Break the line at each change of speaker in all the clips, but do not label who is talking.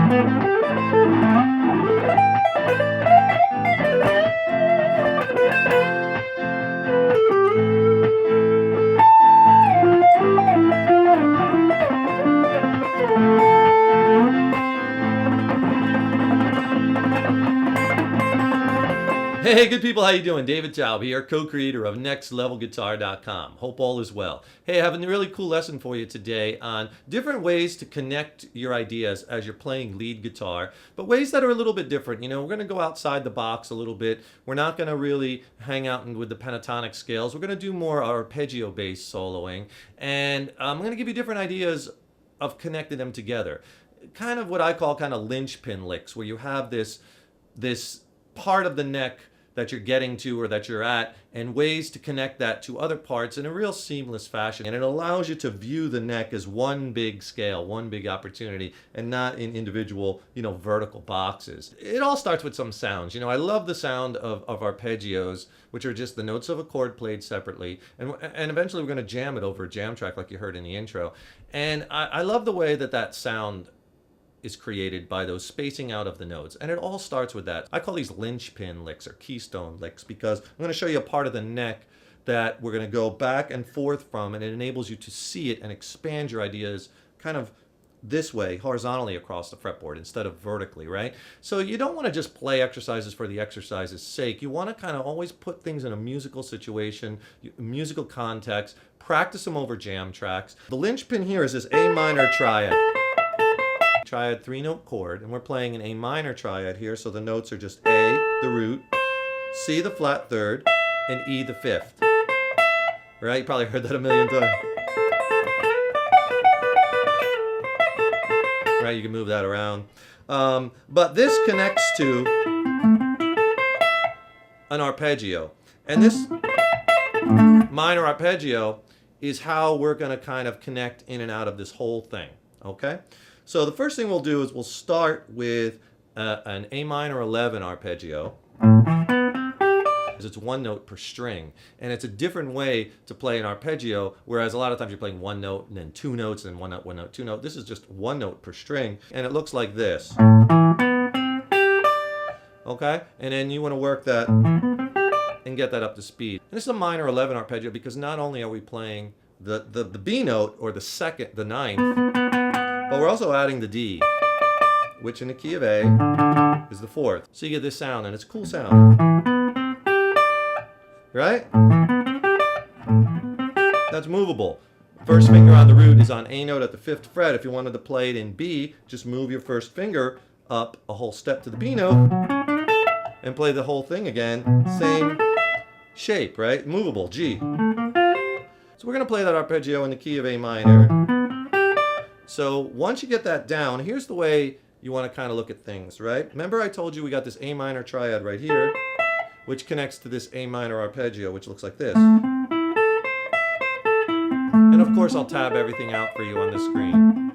Hey good people, how you doing? David Taub here, co-creator of NextLevelGuitar.com. Hope all is well. Hey, I have a really cool lesson for you today on different ways to connect your ideas as you're playing lead guitar, but ways that are a little bit different. You know, we're going to go outside the box a little bit. We're not going to really hang out with the pentatonic scales. We're going to do more arpeggio-based soloing, and I'm going to give you different ideas of connecting them together. Kind of what I call kind of linchpin licks, where you have this part of the neck that you're getting to or that you're at, and ways to connect that to other parts in a real seamless fashion. And it allows you to view the neck as one big scale, one big opportunity, and not in individual, vertical boxes. It all starts with some sounds. I love the sound of arpeggios, which are just the notes of a chord played separately. And eventually we're going to jam it over a jam track like you heard in the intro. And I love the way that sound is created by those spacing out of the notes. And it all starts with that. I call these linchpin licks or keystone licks because I'm going to show you a part of the neck that we're going to go back and forth from, and it enables you to see it and expand your ideas kind of this way, horizontally across the fretboard instead of vertically, right? So you don't want to just play exercises for the exercise's sake. You want to kind of always put things in a musical situation, musical context, practice them over jam tracks. The linchpin here is this A minor triad. Triad 3-note chord, and we're playing an A minor triad here, so the notes are just A, the root, C, the flat third, and E, the fifth. Right? You probably heard that a million times. Right? You can move that around. But this connects to an arpeggio. And this minor arpeggio is how we're going to kind of connect in and out of this whole thing. Okay? So the first thing we'll do is we'll start with an A minor 11 arpeggio, because it's one note per string, and it's a different way to play an arpeggio, whereas a lot of times you're playing one note and then two notes and one note, two note. This is just one note per string, and it looks like this. Okay? And then you want to work that and get that up to speed. And this is a minor 11 arpeggio because not only are we playing the B note, or the ninth, but we're also adding the D, which in the key of A is the fourth. So you get this sound, and it's a cool sound. Right? That's movable. First finger on the root is on A note at the 5th fret. If you wanted to play it in B, just move your first finger up a whole step to the B note and play the whole thing again. Same shape, right? Movable, G. So we're going to play that arpeggio in the key of A minor. So once you get that down, here's the way you want to kind of look at things, right? Remember I told you we got this A minor triad right here, which connects to this A minor arpeggio, which looks like this. And of course I'll tab everything out for you on the screen.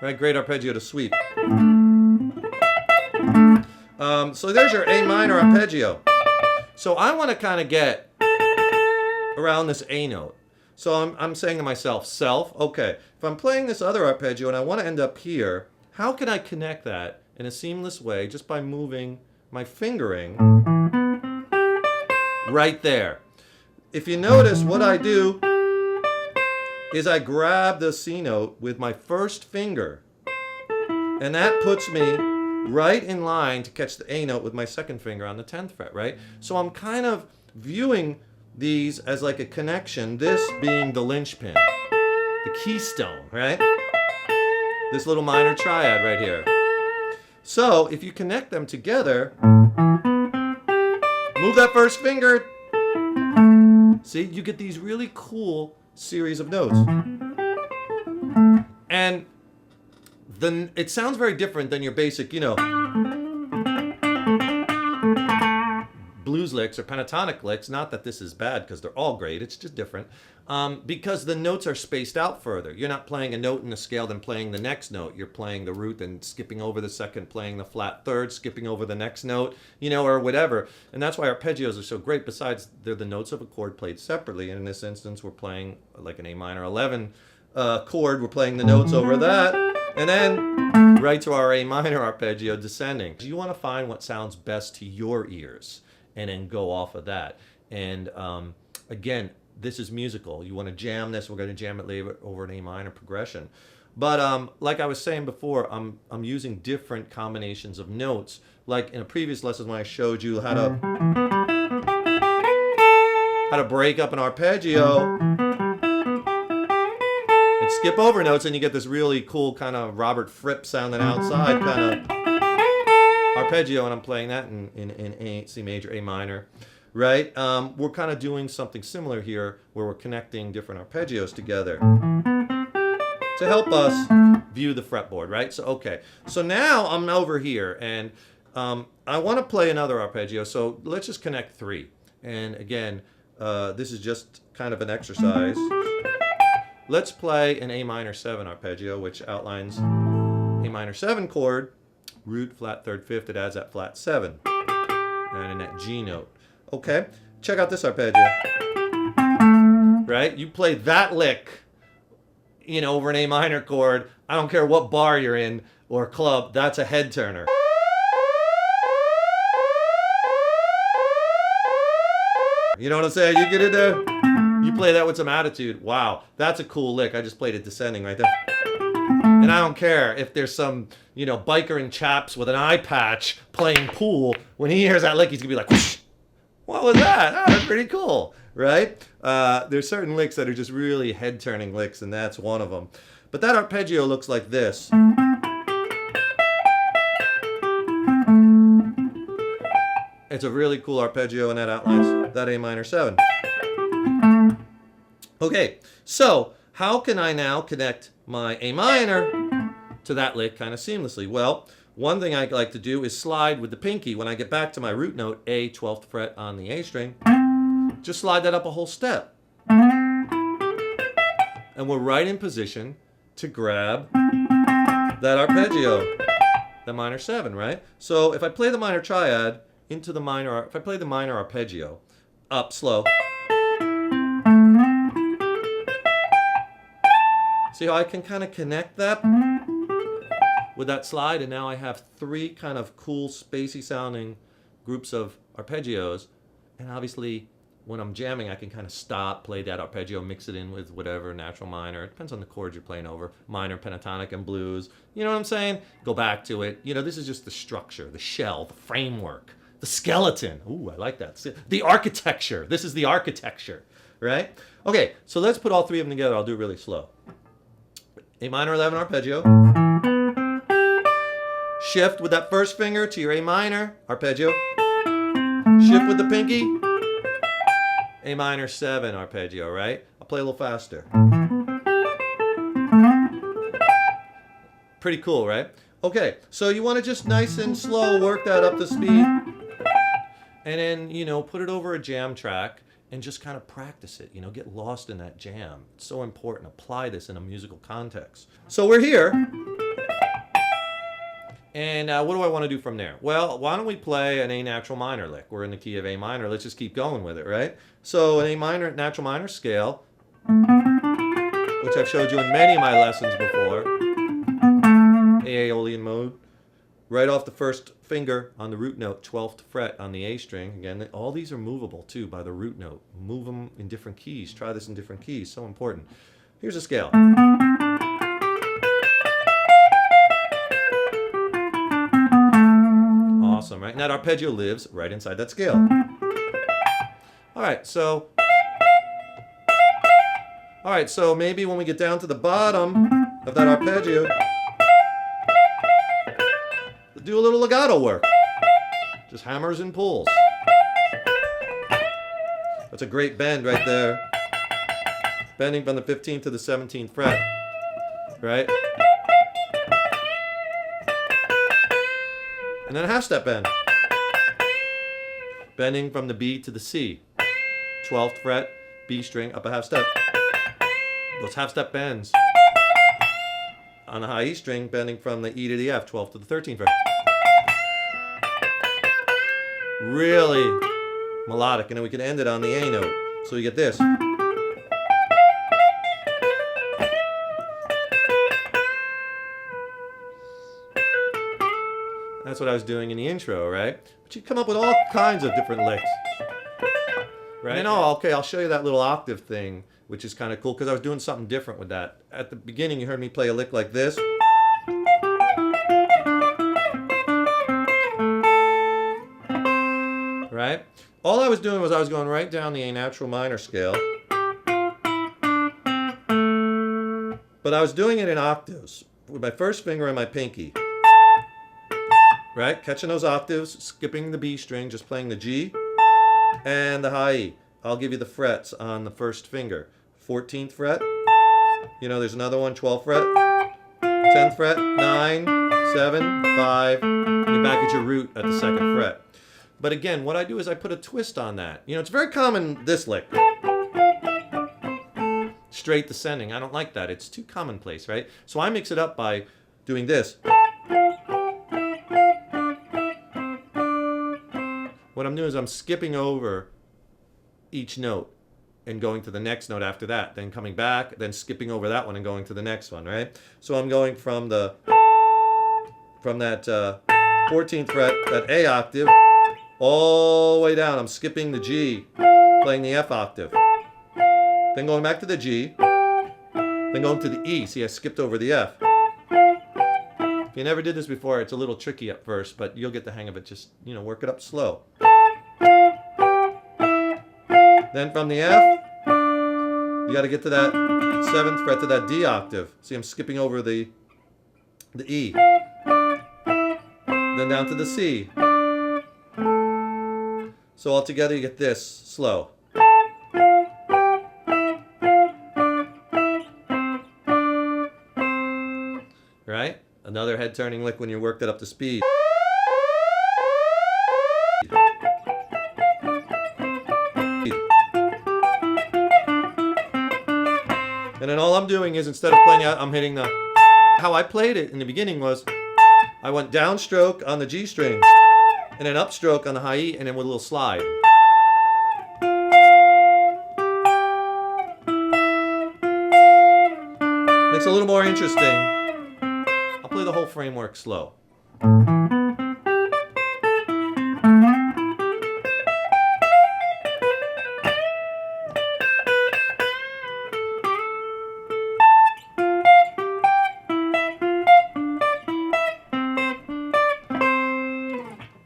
Right, great arpeggio to sweep. So there's your A minor arpeggio. So I want to kind of get around this A note. So I'm saying to myself, okay, if I'm playing this other arpeggio and I want to end up here, how can I connect that in a seamless way just by moving my fingering right there? If you notice, what I do is I grab the C note with my first finger, and that puts me right in line to catch the A note with my second finger on the 10th fret, right? So I'm kind of viewing these as like a connection, this being the linchpin, the keystone, right? This little minor triad right here. So if you connect them together, move that first finger, see, you get these really cool series of notes. And then it sounds very different than your basic, blues licks or pentatonic licks. Not that this is bad, because they're all great, it's just different. Because the notes are spaced out further. You're not playing a note in a scale then playing the next note. You're playing the root and skipping over the second, playing the flat third, skipping over the next note, or whatever. And that's why arpeggios are so great. Besides, they're the notes of a chord played separately. And in this instance, we're playing like an A minor 11 chord, we're playing the notes over that, and then right to our A minor arpeggio descending. You want to find what sounds best to your ears and then go off of that. And again, this is musical. You want to jam this. We're going to jam it later over an A minor progression. But like I was saying before, I'm using different combinations of notes. Like in a previous lesson when I showed you how to break up an arpeggio and skip over notes, and you get this really cool kind of Robert Fripp sounding outside kind of arpeggio, and I'm playing that in A, C major, A minor, right? We're kind of doing something similar here where we're connecting different arpeggios together to help us view the fretboard, right? So, okay. So now I'm over here, and I want to play another arpeggio, so let's just connect 3. And again, this is just kind of an exercise. Let's play an A minor 7 arpeggio, which outlines A minor 7 chord, root, flat, 3rd, 5th. It adds that flat 7, and in that G note. Okay, check out this arpeggio. Right? You play that lick, you know, over an A minor chord. I don't care what bar you're in or club, that's a head turner. You know what I'm saying? You get in there, you play that with some attitude. Wow, that's a cool lick. I just played it descending right there. And I don't care if there's some, you know, biker in chaps with an eye patch playing pool. When he hears that lick, he's gonna be like, whoosh, what was that? Oh, that's pretty cool, right? There's certain licks that are just really head-turning licks, and that's one of them. But that arpeggio looks like this. It's a really cool arpeggio, and that outlines that A minor 7. Okay, so how can I now connect my A minor to that lick kind of seamlessly? Well, one thing I like to do is slide with the pinky. When I get back to my root note, A, 12th fret on the A string, just slide that up a whole step. And we're right in position to grab that arpeggio, the minor 7, right? So if I play the minor triad into the minor, if I play the minor arpeggio, up slow. See how I can kind of connect that with that slide, and now I have 3 kind of cool, spacey sounding groups of arpeggios, and obviously when I'm jamming, I can kind of stop, play that arpeggio, mix it in with whatever, natural minor. It depends on the chords you're playing over. Minor, pentatonic, and blues. You know what I'm saying? Go back to it. You know, this is just the structure, the shell, the framework, the skeleton. Ooh, I like that. The architecture. This is the architecture, right? Okay, so let's put all 3 of them together. I'll do it really slow. A minor 11 arpeggio. Shift with that first finger to your A minor arpeggio. Shift with the pinky. A minor 7 arpeggio, right? I'll play a little faster. Pretty cool, right? Okay, so you want to just nice and slow work that up to speed. And then, you know, put it over a jam track and just kind of practice it. You know, get lost in that jam. It's so important. Apply this in a musical context. So we're here. And what do I want to do from there? Well, why don't we play an A natural minor lick? We're in the key of A minor. Let's just keep going with it, right? So an A minor, natural minor scale, which I've showed you in many of my lessons before. Aeolian mode. Right off the first finger on the root note, 12th fret on the A string. Again, all these are movable too by the root note. Move them in different keys. Try this in different keys. So important. Here's a scale. Awesome, right? And that arpeggio lives right inside that scale. All right, so maybe when we get down to the bottom of that arpeggio, do a little legato work. Just hammers and pulls. That's a great bend right there. Bending from the 15th to the 17th fret, right? And then a half step bend. Bending from the B to the C. 12th fret, B string, up a half step. Those half step bends. On the high E string, bending from the E to the F, 12th to the 13th fret. Really melodic, and then we can end it on the A note. So you get this. That's what I was doing in the intro, right? But you come up with all kinds of different licks. Right? And oh, okay, I'll show you that little octave thing, which is kind of cool because I was doing something different with that. At the beginning, you heard me play a lick like this. Right? All I was doing was I was going right down the A natural minor scale. But I was doing it in octaves with my first finger and my pinky. Right? Catching those octaves, skipping the B string, just playing the G and the high E. I'll give you the frets on the first finger. 14th fret. You know, there's another one, 12th fret. 10th fret, 9, 7, 5. You're back at your root at the 2nd fret. But again, what I do is I put a twist on that. You know, it's very common, this lick. Straight descending. I don't like that. It's too commonplace, right? So I mix it up by doing this. What I'm doing is I'm skipping over each note and going to the next note after that, then coming back, then skipping over that one and going to the next one, right? So I'm going from that 14th fret, that A octave, all the way down. I'm skipping the G, playing the F octave. Then going back to the G, then going to the E. See, I skipped over the F. If you never did this before, it's a little tricky at first, but you'll get the hang of it. Just, you know, work it up slow. Then from the F, you got to get to that 7th fret, to that D octave. See, I'm skipping over the E. Then down to the C. So altogether you get this, slow. Right? Another head turning lick when you worked it up to speed. And then all I'm doing is, instead of playing out, I'm hitting the... How I played it in the beginning was, I went downstroke on the G string, and then upstroke on the high E, and then with a little slide. Makes it a little more interesting. I'll play the whole framework slow.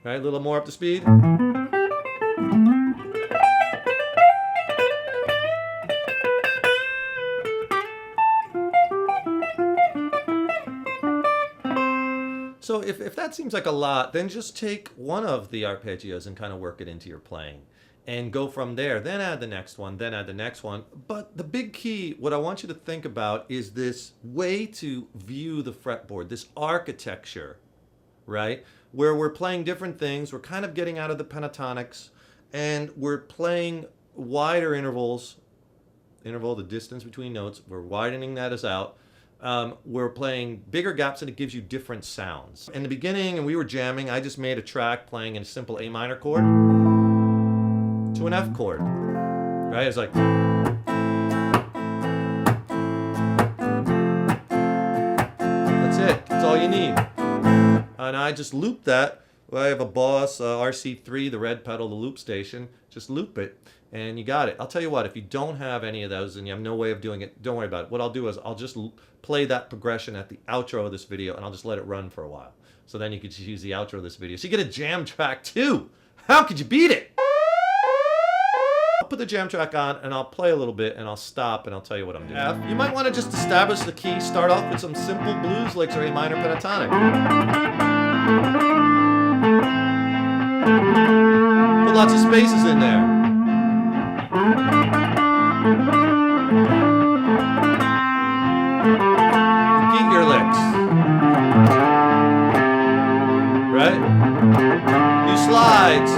Right, a little more up to speed. So if that seems like a lot, then just take one of the arpeggios and kind of work it into your playing. And go from there, then add the next one, then add the next one. But the big key, what I want you to think about, is this way to view the fretboard, this architecture, right? Where we're playing different things, we're kind of getting out of the pentatonics, and we're playing wider intervals, the distance between notes, we're widening that as out. We're playing bigger gaps, and it gives you different sounds. In the beginning, and we were jamming, I just made a track playing in a simple A minor chord to an F chord, right? It's like... That's it. That's all you need. And I just loop that. Well, I have a Boss RC3, the red pedal, the loop station. Just loop it, and you got it. I'll tell you what, if you don't have any of those and you have no way of doing it, don't worry about it. What I'll do is I'll just play that progression at the outro of this video, and I'll just let it run for a while. So then you could just use the outro of this video. So you get a jam track too. How could you beat it? I'll put the jam track on, and I'll play a little bit, and I'll stop, and I'll tell you what I'm doing. F. You might want to just establish the key, start off with some simple blues licks or A minor pentatonic. Put lots of spaces in there. Repeat your licks. Right? Do slides.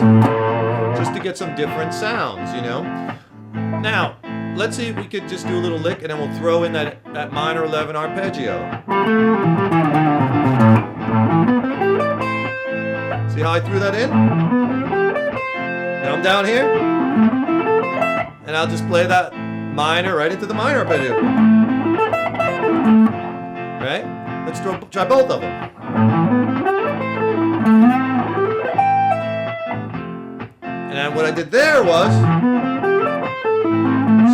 Just to get some different sounds, you know? Now, let's see if we could just do a little lick, and then we'll throw in that minor 11 arpeggio. See how I threw that in? Now I'm down here, and I'll just play that minor right into the minor arpeggio. Right? Let's try both of them. And what I did there was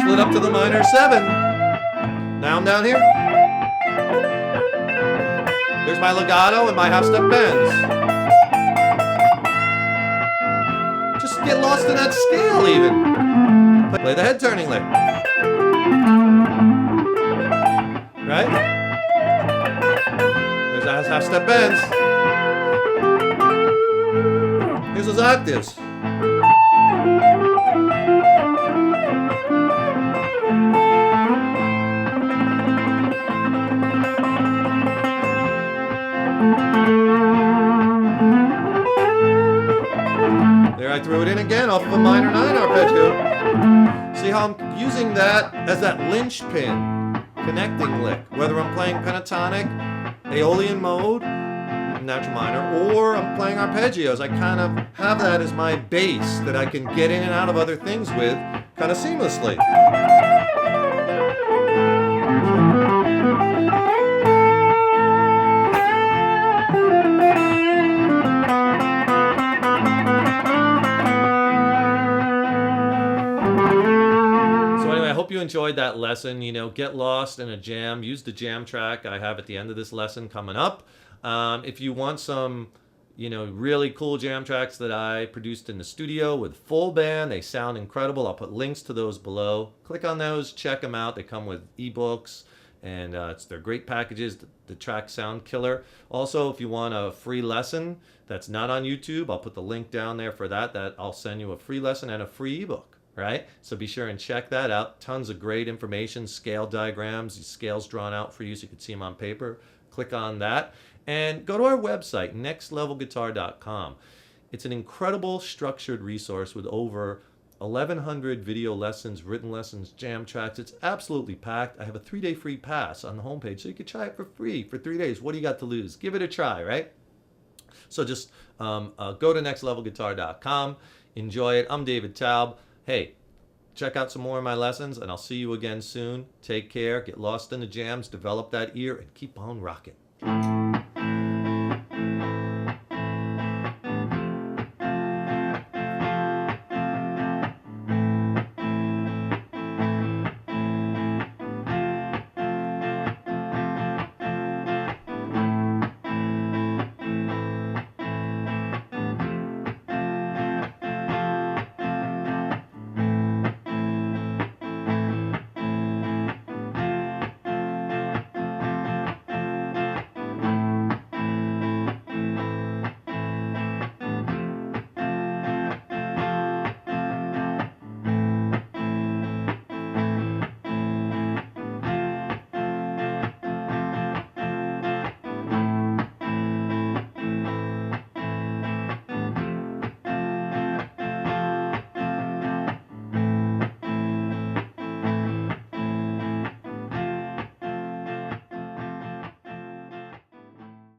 slid up to the minor 7. Now I'm down here. There's my legato and my half-step bends. Just get lost in that scale even. Play the head-turning lick. Right? There's our half-step bends. Here's those octaves. There I threw it in again off of a minor 9 arpeggio. See how I'm using that as that Lynch pin, connecting lick. Whether I'm playing pentatonic, Aeolian mode, natural minor, or I'm playing arpeggios, I kind of have that as my base that I can get in and out of other things with kind of seamlessly. You enjoyed that lesson. You know, get lost in a jam. Use the jam track I have at the end of this lesson coming up. If you want some, you know, really cool jam tracks that I produced in the studio with full band, they sound incredible. I'll put links to those below. Click on those, check them out. They come with ebooks, and they're great packages. The tracks sound killer. Also, if you want a free lesson that's not on YouTube, I'll put the link down there for that. I'll send you a free lesson and a free ebook. Right? So be sure and check that out. Tons of great information, scale diagrams, these scales drawn out for you so you can see them on paper. Click on that. And go to our website, nextlevelguitar.com. It's an incredible structured resource with over 1,100 video lessons, written lessons, jam tracks. It's absolutely packed. I have a 3-day free pass on the homepage, so you can try it for free for 3 days. What do you got to lose? Give it a try, right? So just go to nextlevelguitar.com. Enjoy it. I'm David Taub. Hey, check out some more of my lessons, and I'll see you again soon. Take care, get lost in the jams, develop that ear, and keep on rocking.